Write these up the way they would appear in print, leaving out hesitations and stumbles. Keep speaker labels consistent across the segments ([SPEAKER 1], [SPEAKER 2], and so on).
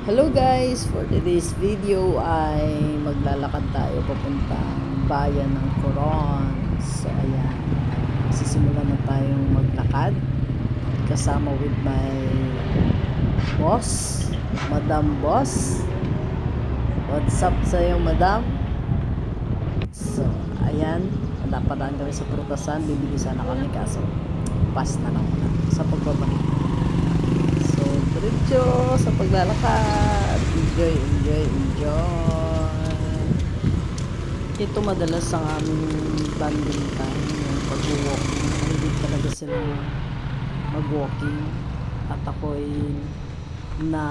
[SPEAKER 1] Hello guys! For today's video ay maglalakad tayo papuntang bayan ng Coron. So ayan, sisimulan na tayong maglakad kasama with my boss, Madam Boss. What's up sa'yo, Madam? So ayan, napadaan kami sa prutasan, bibili sana kami kaso pass na lang muna sa pagbabalik. So, diretso sa paglalakad. Enjoy. Ito madalas ang aming banding time, yung pag-walking. Hindi talaga sila mag-walking. At ako'y na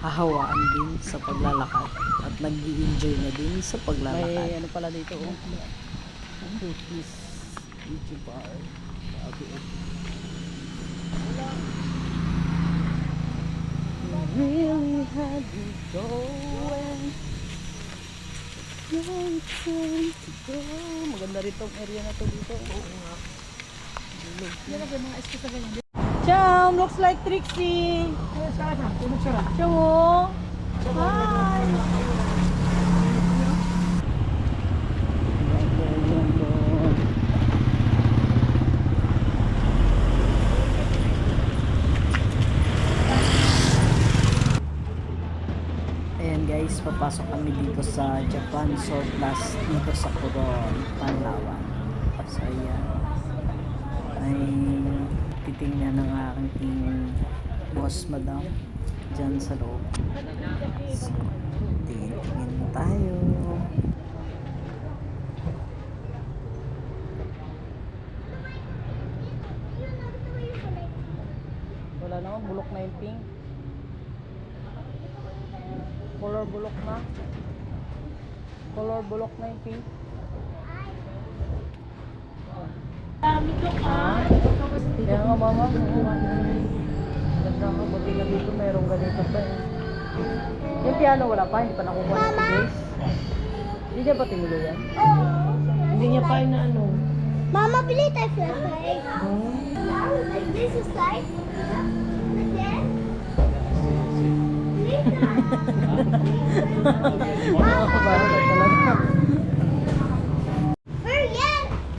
[SPEAKER 1] hahawaan din sa paglalakad. At nag-i-enjoy na din sa paglalakad. May ano pala dito, cookies, YouTube bar. Really had me going. Long time to go. Maganda rito ang area na to dito. Oo nga. Nilagay mga esko sa ganyan. Cham! Looks like Trixie! Cham o! Hi! Ayan guys, papasok kami dito sa Japan Surplus dito sa Coron, Palawan. So ayan, ay titingnan ng aking boss, Madam, dyan sa loob. So, tingin mo tayo. Wala naman, bulok na yung pink. Color bulok na yung pink. Kaya nga mama, ganda nga, buti na dito mayroong ganito pa eh. Yung piano wala pa, hindi pa nakukuha na si Grace. Hindi niya ba tinulo yan? Hindi niya pa na ano.
[SPEAKER 2] Mama, bili tayo flashlight. Like this is like this.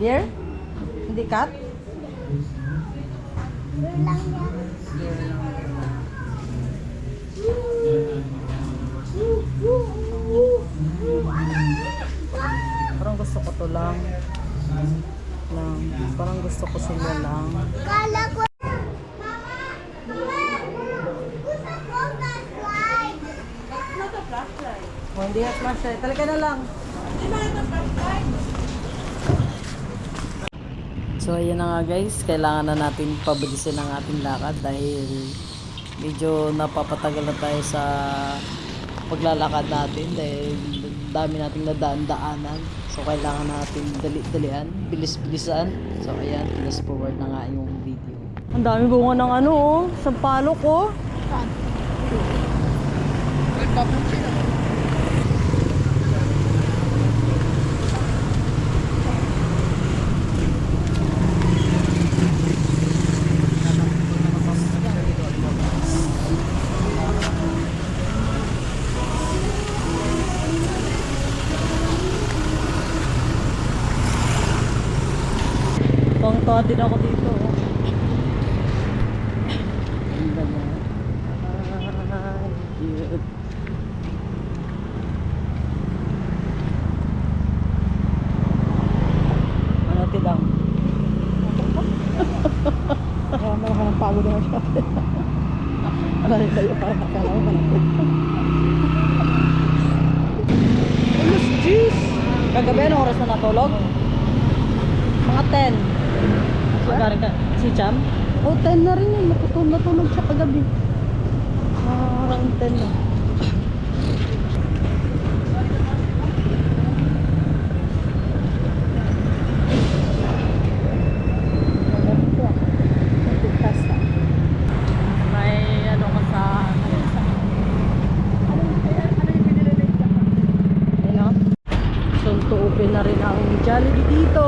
[SPEAKER 1] Dear? Hindi cut? Parang gusto ko to lang. Parang gusto ko sila lang.
[SPEAKER 2] Kala ko.
[SPEAKER 1] Oh, hindi at flashlight. Talaga na lang. So, ayan na nga guys. Kailangan na natin pabilisin ang ating lakad dahil medyo napapatagal na tayo sa paglalakad natin dahil dami nating nadaan-daanan. So, kailangan natin dali-dalian, bilis-bilisan. So, ayan. Fast forward na nga yung video. Ang dami bunga ng ano oh. Sampalok oh. Tuwang-tuwa din ako dito. Ganda niya. Ay, cute. Ano tidang? Kaya mo ka ng pagod naman siya. Ano rin tayo para nakalaw ka natin. Alas, jeez! Kagabi, anong oras na natulog? Mga 10. Magaling ka, si Cham? O, 10 na rin yun. Natulog siya kagabi. Around 10 na. May ano ka sa... Ano? Soon to open na rin ang Jollibee dito.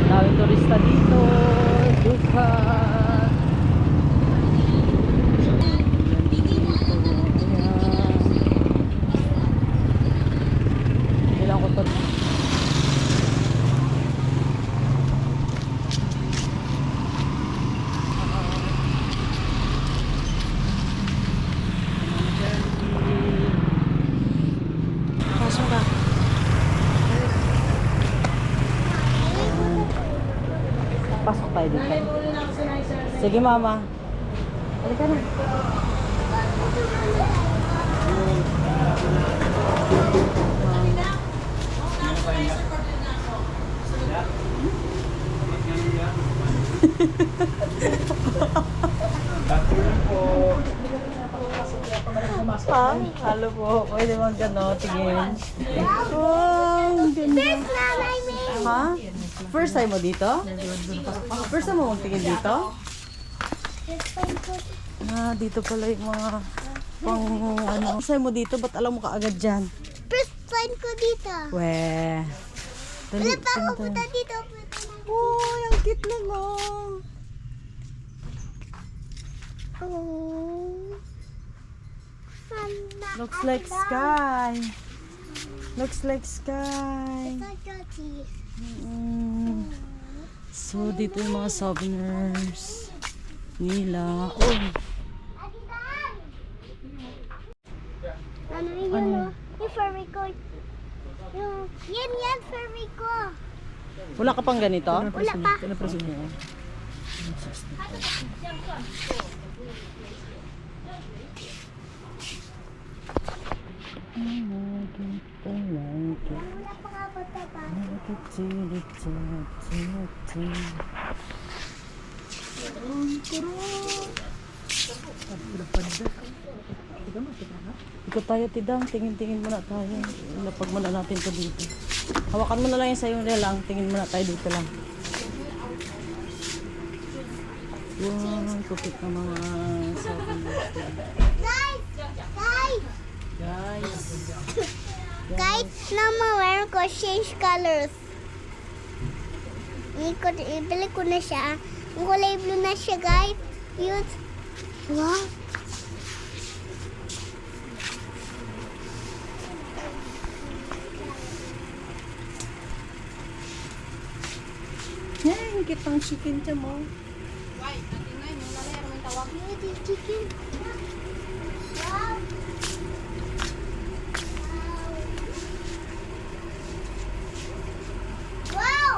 [SPEAKER 1] Daming turista dito. Duka. Sige, mama. Halika na. Ha? Halo po. Pwede mag gano, tingin. Oh, ang ganda.
[SPEAKER 2] There's Mama May.
[SPEAKER 1] Ha? First time mo dito? First time mo magtingin dito? Dito pala yung mga pang ano. First time mo dito, ba't alam mo kaagad dyan?
[SPEAKER 2] First time ko dito.
[SPEAKER 1] Weh. Dali,
[SPEAKER 2] Wala pa ako
[SPEAKER 1] tingnan
[SPEAKER 2] punta
[SPEAKER 1] tayo.
[SPEAKER 2] dito.
[SPEAKER 1] Uy, ang cute lang oh.
[SPEAKER 2] Oh. Mama,
[SPEAKER 1] Looks like sky. Looks like sky. Mm. So, dito yung mga souvenirs nila. Oh,
[SPEAKER 2] Ano yun? Yung furry ko. Yan, furry ko.
[SPEAKER 1] wala ka pang ganito?
[SPEAKER 2] Wala pa. Wala pa ka bata pa.
[SPEAKER 1] Ikot tayo, Tidang. Tingin-tingin muna tayo. Ilapag muna natin to dito. Hawakan mo na lang yung sa'yo lang. Tingin muna tayo dito lang. Wow, kupit na mga souvenirs.
[SPEAKER 2] Guys! Guys!
[SPEAKER 1] Guys.
[SPEAKER 2] Guys, naman meron ko change colors. Ibili ko na siya. Ang kulay blue na siya, guys. Yun. Wow.
[SPEAKER 1] Yan, kitang chicken siya mo.
[SPEAKER 2] Beauty chicken. Wow. Wow.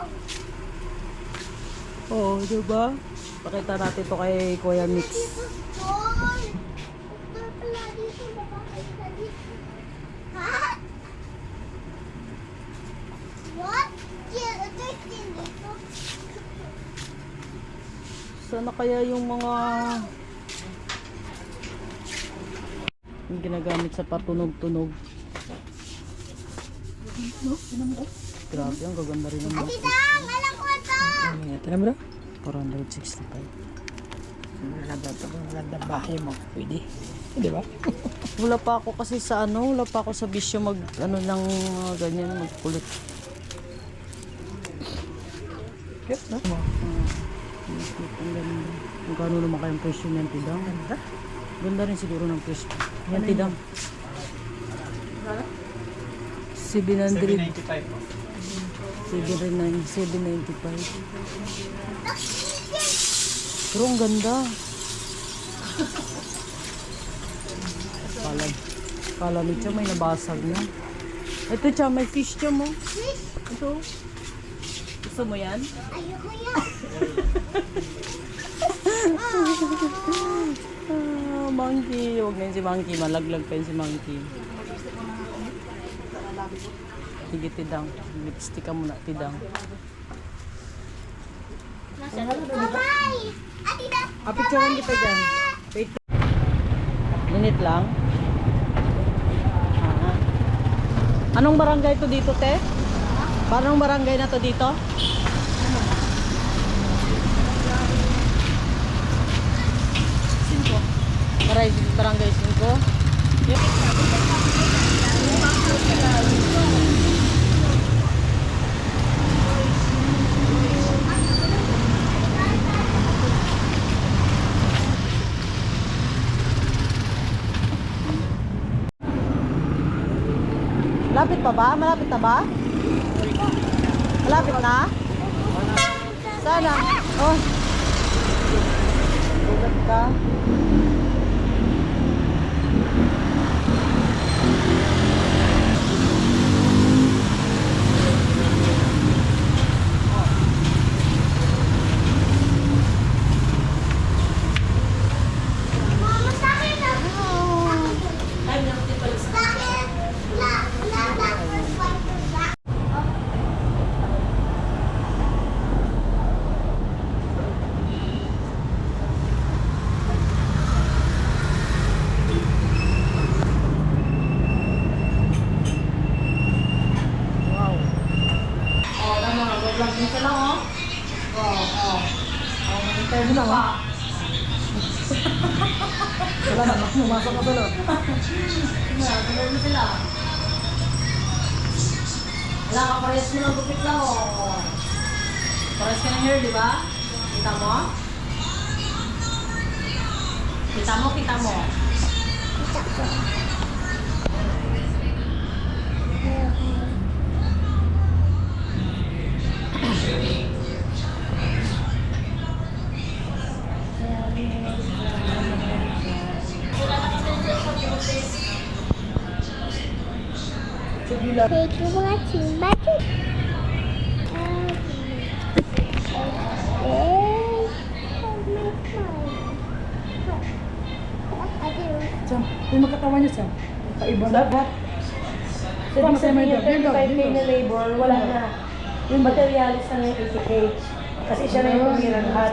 [SPEAKER 1] Oo, diba? Pakita natin to kay Kuya Mix.
[SPEAKER 2] Dito, Tol. Tol pala dito. Napakita dito. Ha? What? Yeah, there's din dito.
[SPEAKER 1] Sana kaya yung mga yung ginagamit sa patunog-tunog. Grabe, ang gaganda rin ng
[SPEAKER 2] Ate Dang, alam ko ito.
[SPEAKER 3] Ito na bro.
[SPEAKER 1] 465.
[SPEAKER 3] Maganda bahay mo. Pwede. Di ba?
[SPEAKER 1] Wala pa ako kasi sa ano, wala pa ako sa bisyo mag ano ng ganyan, magkulit.
[SPEAKER 3] Cute, no?
[SPEAKER 1] Ang ganda. Magkano naman kayang presyo niyan, Tidang?
[SPEAKER 3] Ganda.
[SPEAKER 1] Ganda rin siguro ng presyo. Yan, Tidang. 700.
[SPEAKER 3] 795 po.
[SPEAKER 1] 795. Pero ang ganda. Kala ni Cha may nabasag na. Ito Cha, may fish Cha mo. Ito. Gusto mo yan?
[SPEAKER 2] Ayoko yan.
[SPEAKER 1] Monkey. Huwag na yun si Monkey. Malaglag pa yun si Monkey. Sige, Tidang. Lipstick ka muna, Tidang.
[SPEAKER 2] Bye. Ate Dang.
[SPEAKER 1] Picturean kita dyan. Wait. Minute lang. Anong barangay to dito, te? Parang barangay na to dito? Barangay 5. Malapit pa ba? Malapit na ba? Malapit na? Sana. Oh. Ugat ka. Wala na, pumasok ka sa loob. Sunod na sila. Wala ka, parehas mo ng gupit lang, oh. Parehas ka ng hair, di ba? Kita mo? Kita mo, kita mo.
[SPEAKER 2] Thank you for watching. Bye.
[SPEAKER 3] Sam, yung magkatawan niyo, Sam. Kaiba na.
[SPEAKER 4] Dapat. So, ibig sabihin yung 35K na labor, wala na. Yung materialis na yung 80K. Kasi siya na yung tumira lahat.